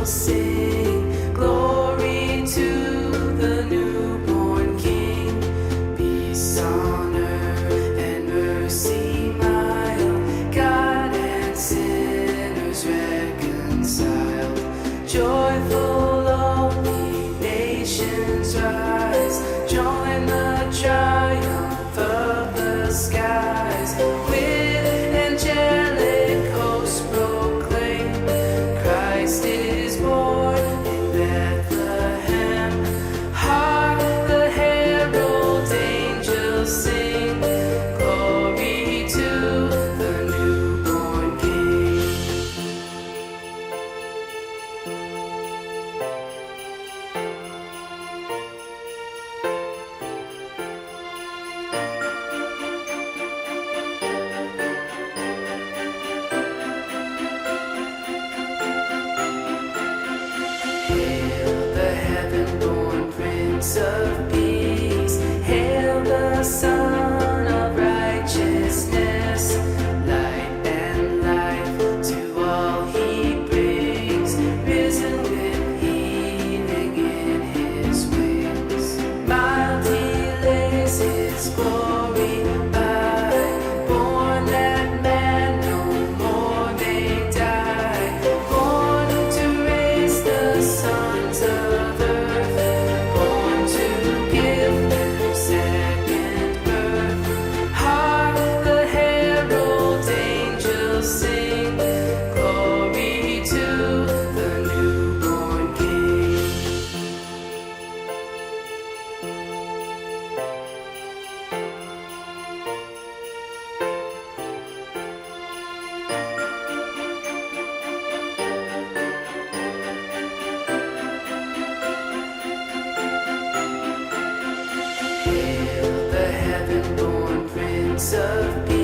angels sing glory to the newborn King. Peace on earth and mercy mild, God and sinners reconciled. Joyful all ye nations rise, join the triumph of the skies. With angelic hosts proclaim, Christ is born in Bethlehem. Hark the herald angels sing, glory to the newborn King. Hail the heaven-born Prince of Peace, hail the Son of Righteousness. Light and life to all he brings, risen with healing in his wings. Mild he lays his glory by, born that man no more may die, born to raise the sons of earth, born to give them second birth. Hark the herald angels sing, glory to the newborn King. Hail the heaven-born Prince of Peace.